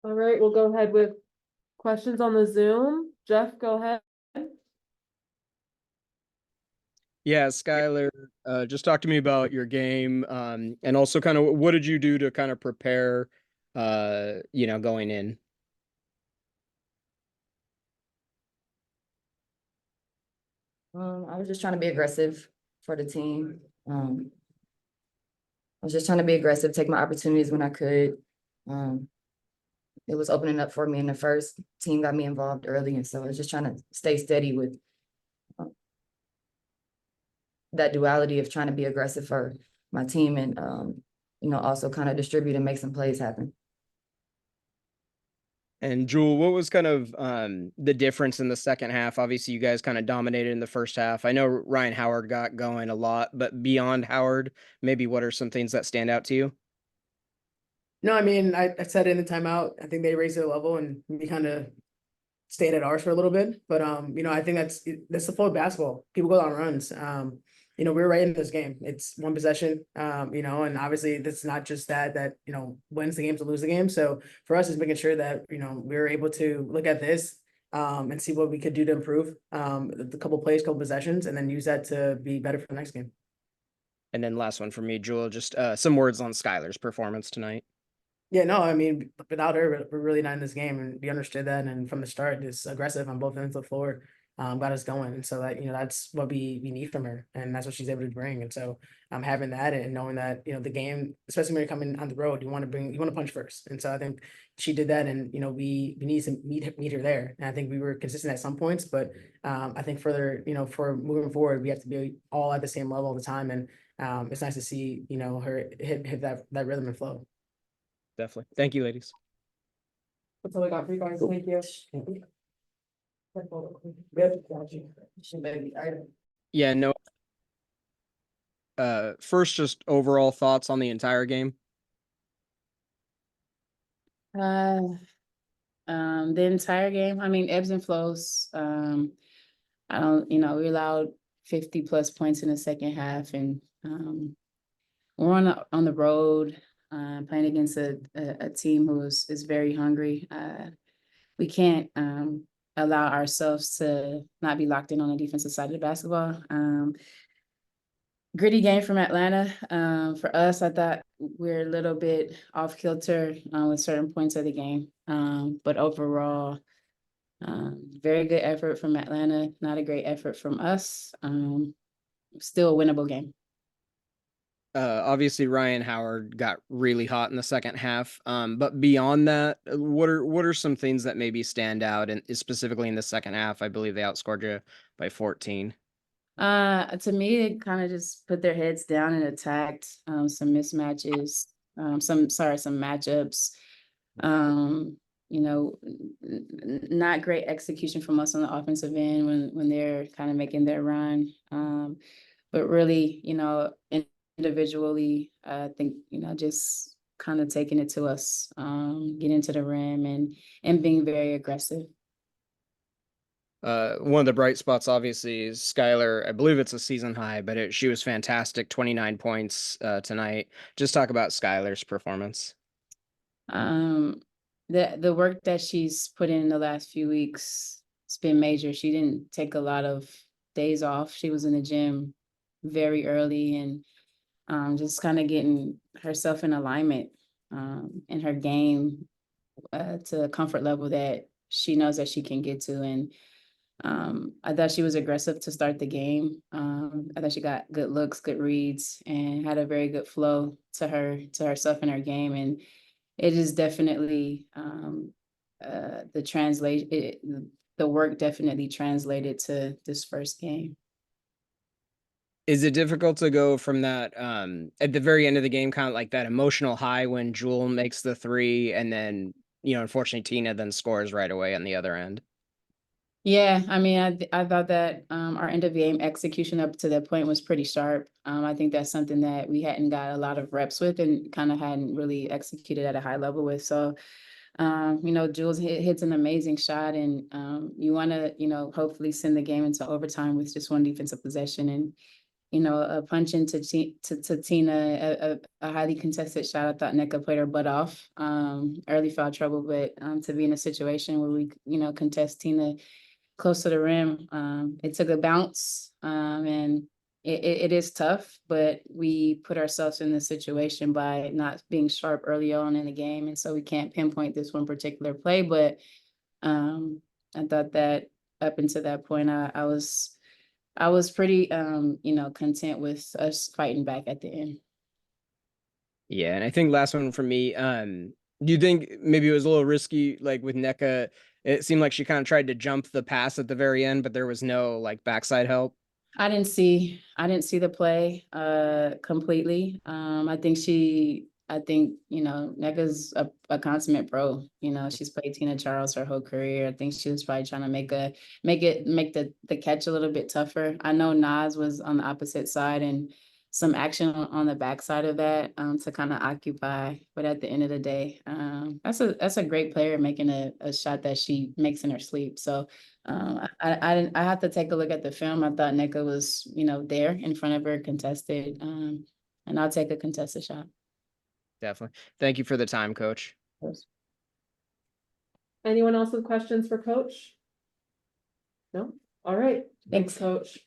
All right, we'll go ahead with questions on the Zoom. Jeff, go ahead. Yeah, Skyler, just talk to me about your game, and also kind of what did you do to kind of prepare, going in? I was just trying to be aggressive for the team. I was just trying to be aggressive, take my opportunities when I could. It was opening up for me in the first. Team got me involved early, and so I was just trying to stay steady with that duality of trying to be aggressive for my team and also kind of distribute and make some plays happen. And Jewell, what was kind of the difference in the second half? Obviously, you guys kind of dominated in the first half. I know Ryan Howard got going a lot, but beyond Howard, maybe what are some things that stand out to you? No, I mean, I said in the timeout, I think they raised their level and we kind of stayed at ours for a little bit. But I think that's the flow of basketball. People go on runs. We're right in this game. It's one possession, and obviously that's not just that wins the game to lose the game. So for us, it's making sure that we're able to look at this and see what we could do to improve the couple plays, couple possessions, and then use that to be better for the next game. And then last one for me, Jewell, just some words on Skylar's performance tonight. Yeah, no, I mean, without her, we're really not in this game, and we understood that. And from the start, it's aggressive on both ends of the floor, got us going, and so that that's what we need from her, and that's what she's able to bring. And so, having that and knowing that the game, especially when you're coming on the road, you want to punch first, and so I think she did that, and we need to meet her there, and I think we were consistent at some points, but I think further, for moving forward, we have to be all at the same level all the time, and it's nice to see her hit that rhythm and flow. Definitely. Thank you, ladies. That's all I got for you guys. Thank you. Yeah, no. First, just overall thoughts on the entire game. The entire game, I mean, ebbs and flows. I don't, we allowed 50 plus points in the second half, and we're on the road, playing against a team who is very hungry. We can't allow ourselves to not be locked in on the defensive side of the basketball. Gritty game from Atlanta. For us, I thought we're a little bit off kilter with certain points of the game. But overall, very good effort from Atlanta. Not a great effort from us. Still a winnable game. Obviously Ryan Howard got really hot in the second half. But beyond that, what are some things that maybe stand out, and specifically in the second half? I believe they outscored you by 14. To me, it kind of just put their heads down and attacked some mismatches, some matchups. Not great execution from us on the offensive end when they're kind of making their run. But really, individually, I think, just kind of taking it to us, getting to the rim and being very aggressive. One of the bright spots, obviously, is Skylar. I believe it's a season high, but she was fantastic. 29 points tonight. Just talk about Skylar's performance. The work that she's put in the last few weeks, it's been major. She didn't take a lot of days off. She was in the gym very early and just kind of getting herself in alignment in her game to a comfort level that she knows that she can get to. And I thought she was aggressive to start the game. I thought she got good looks, good reads, and had a very good flow to herself in her game. And it is definitely the work definitely translated to this first game. Is it difficult to go from that at the very end of the game, kind of like that emotional high when Jewell makes the three, and then unfortunately Tina then scores right away on the other end? Yeah, I mean, I thought that our end of game execution up to that point was pretty sharp. I think that's something that we hadn't got a lot of reps with and kind of hadn't really executed at a high level with. So, Jules hits an amazing shot, and you want to, hopefully send the game into overtime with just one defensive possession. And a punch into to Tina, a highly contested shot. I thought Nneka played her butt off. Early foul trouble, but to be in a situation where we, contest Tina close to the rim, it took a bounce, and it is tough, but we put ourselves in this situation by not being sharp early on in the game, and so we can't pinpoint this one particular play. But I thought that up until that point, I was pretty content with us fighting back at the end. Yeah, and I think last one for me, do you think maybe it was a little risky, like with Nneka? It seemed like she kind of tried to jump the pass at the very end, but there was no like backside help. I didn't see the play completely. I think Nneka's a consummate pro. She's played Tina Charles her whole career. I think she was probably trying to make the catch a little bit tougher. I know Naz was on the opposite side and some action on the backside of that to kind of occupy. But at the end of the day, that's a great player making a shot that she makes in her sleep. So I have to take a look at the film. I thought Nneka was, there in front of her contested, and I'll take a contested shot. Definitely. Thank you for the time, Coach. Anyone else with questions for Coach? No? All right. Thanks, Coach.